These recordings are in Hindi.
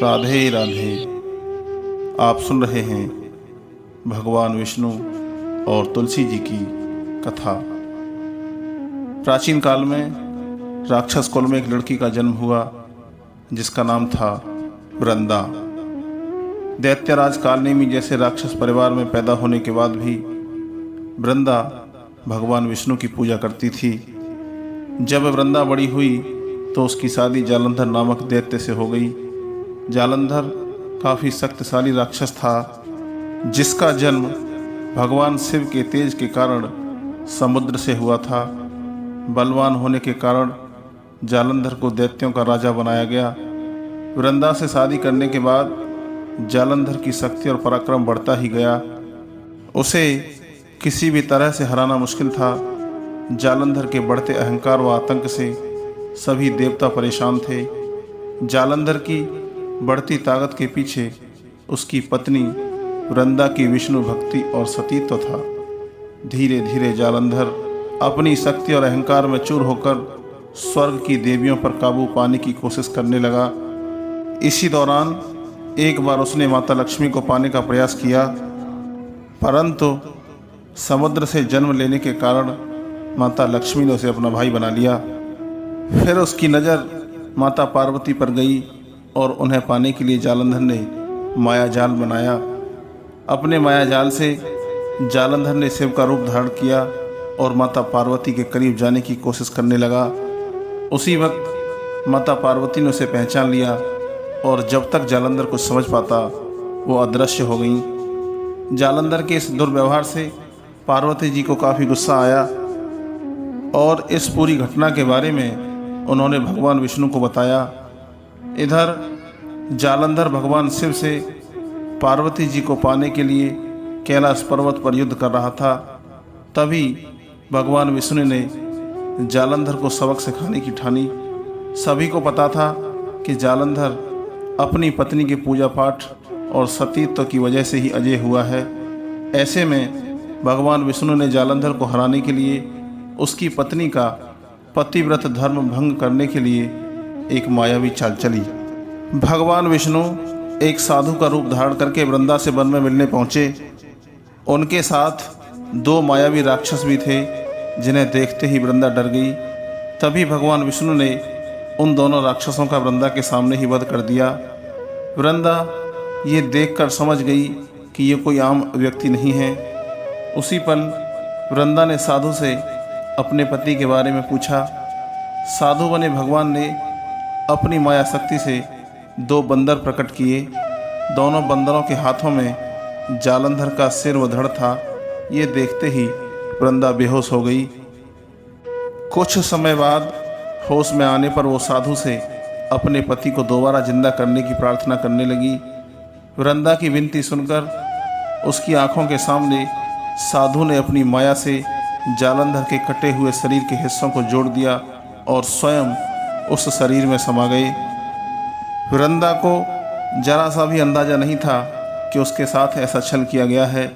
राधे राधे। आप सुन रहे हैं भगवान विष्णु और तुलसी जी की कथा। प्राचीन काल में राक्षस कुल में एक लड़की का जन्म हुआ जिसका नाम था वृंदा। दैत्यराज कालनेमी जैसे राक्षस परिवार में पैदा होने के बाद भी वृंदा भगवान विष्णु की पूजा करती थी। जब वृंदा बड़ी हुई तो उसकी शादी जालंधर नामक दैत्य से हो गई। जालंधर काफ़ी शक्तिशाली राक्षस था जिसका जन्म भगवान शिव के तेज के कारण समुद्र से हुआ था। बलवान होने के कारण जालंधर को दैत्यों का राजा बनाया गया। वृंदा से शादी करने के बाद जालंधर की शक्ति और पराक्रम बढ़ता ही गया। उसे किसी भी तरह से हराना मुश्किल था। जालंधर के बढ़ते अहंकार व आतंक से सभी देवता परेशान थे। जालंधर की बढ़ती ताकत के पीछे उसकी पत्नी वृंदा की विष्णु भक्ति और सतीत्व था। धीरे धीरे जालंधर अपनी शक्ति और अहंकार में चूर होकर स्वर्ग की देवियों पर काबू पाने की कोशिश करने लगा। इसी दौरान एक बार उसने माता लक्ष्मी को पाने का प्रयास किया, परंतु समुद्र से जन्म लेने के कारण माता लक्ष्मी ने उसे अपना भाई बना लिया। फिर उसकी नज़र माता पार्वती पर गई और उन्हें पाने के लिए जालंधर ने माया जाल बनाया। अपने माया जाल से जालंधर ने शिव का रूप धारण किया और माता पार्वती के करीब जाने की कोशिश करने लगा। उसी वक्त माता पार्वती ने उसे पहचान लिया और जब तक जालंधर कुछ समझ पाता वो अदृश्य हो गई। जालंधर के इस दुर्व्यवहार से पार्वती जी को काफ़ी गुस्सा आया और इस पूरी घटना के बारे में उन्होंने भगवान विष्णु को बताया। इधर जालंधर भगवान शिव से पार्वती जी को पाने के लिए कैलाश पर्वत पर युद्ध कर रहा था। तभी भगवान विष्णु ने जालंधर को सबक सिखाने की ठानी। सभी को पता था कि जालंधर अपनी पत्नी के पूजा पाठ और सतीत्व की वजह से ही अजय हुआ है। ऐसे में भगवान विष्णु ने जालंधर को हराने के लिए उसकी पत्नी का पतिव्रत धर्म भंग करने के लिए एक मायावी चाल चली। भगवान विष्णु एक साधु का रूप धारण करके वृंदा से वन में मिलने पहुँचे। उनके साथ दो मायावी राक्षस भी थे जिन्हें देखते ही वृंदा डर गई। तभी भगवान विष्णु ने उन दोनों राक्षसों का वृंदा के सामने ही वध कर दिया। वृंदा ये देखकर समझ गई कि ये कोई आम व्यक्ति नहीं है। उसी पल वृंदा ने साधु से अपने पति के बारे में पूछा। साधु बने भगवान ने अपनी माया शक्ति से दो बंदर प्रकट किए। दोनों बंदरों के हाथों में जालंधर का सिर व धड़ था। ये देखते ही वृंदा बेहोश हो गई। कुछ समय बाद होश में आने पर वो साधु से अपने पति को दोबारा जिंदा करने की प्रार्थना करने लगी। वृंदा की विनती सुनकर उसकी आंखों के सामने साधु ने अपनी माया से जालंधर के कटे हुए शरीर के हिस्सों को जोड़ दिया और स्वयं उस शरीर में समा गए। वृंदा को जरा सा भी अंदाजा नहीं था कि उसके साथ ऐसा छल किया गया है।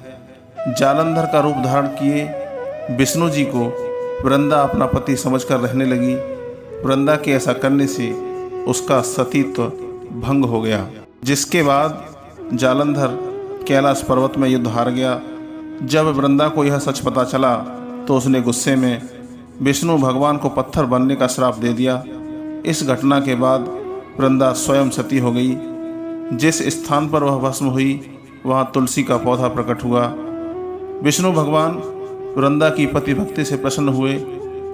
जालंधर का रूप धारण किए विष्णु जी को वृंदा अपना पति समझकर रहने लगी। वृंदा के ऐसा करने से उसका सतीत्व भंग हो गया, जिसके बाद जालंधर कैलाश पर्वत में युद्ध हार गया। जब वृंदा को यह सच पता चला तो उसने गुस्से में विष्णु भगवान को पत्थर बनने का श्राप दे दिया। इस घटना के बाद वृंदा स्वयं सती हो गई। जिस स्थान पर वह भस्म हुई वहाँ तुलसी का पौधा प्रकट हुआ। विष्णु भगवान वृंदा की पति भक्ति से प्रसन्न हुए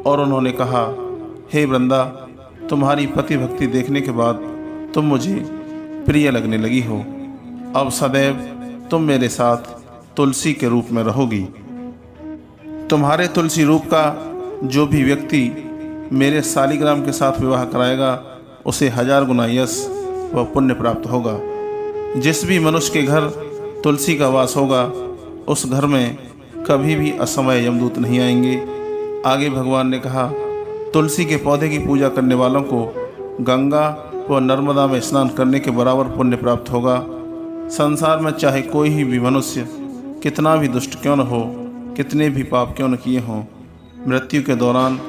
और उन्होंने कहा, हे वृंदा, तुम्हारी पति भक्ति देखने के बाद तुम मुझे प्रिय लगने लगी हो। अब सदैव तुम मेरे साथ तुलसी के रूप में रहोगी। तुम्हारे तुलसी रूप का जो भी व्यक्ति मेरे शालिग्राम के साथ विवाह कराएगा उसे 1000 गुना यश व पुण्य प्राप्त होगा। जिस भी मनुष्य के घर तुलसी का वास होगा उस घर में कभी भी असमय यमदूत नहीं आएंगे। आगे भगवान ने कहा, तुलसी के पौधे की पूजा करने वालों को गंगा व नर्मदा में स्नान करने के बराबर पुण्य प्राप्त होगा। संसार में चाहे कोई भी मनुष्य कितना भी दुष्ट क्यों न हो, कितने भी पाप क्यों न किए हों, मृत्यु के दौरान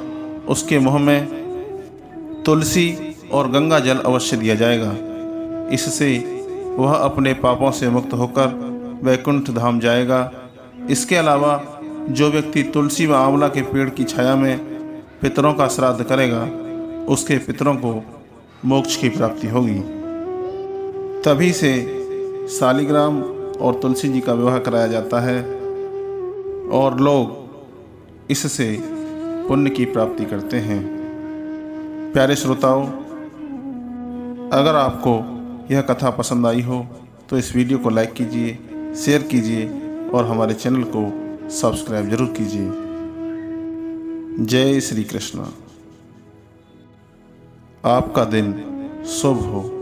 उसके मुंह में तुलसी और गंगा जल अवश्य दिया जाएगा। इससे वह अपने पापों से मुक्त होकर वैकुंठ धाम जाएगा। इसके अलावा जो व्यक्ति तुलसी व आंवला के पेड़ की छाया में पितरों का श्राद्ध करेगा, उसके पितरों को मोक्ष की प्राप्ति होगी। तभी से शालिग्राम और तुलसी जी का विवाह कराया जाता है और लोग इससे पुण्य की प्राप्ति करते हैं। प्यारे श्रोताओं, अगर आपको यह कथा पसंद आई हो तो इस वीडियो को लाइक कीजिए, शेयर कीजिए और हमारे चैनल को सब्सक्राइब जरूर कीजिए। जय श्री कृष्ण। आपका दिन शुभ हो।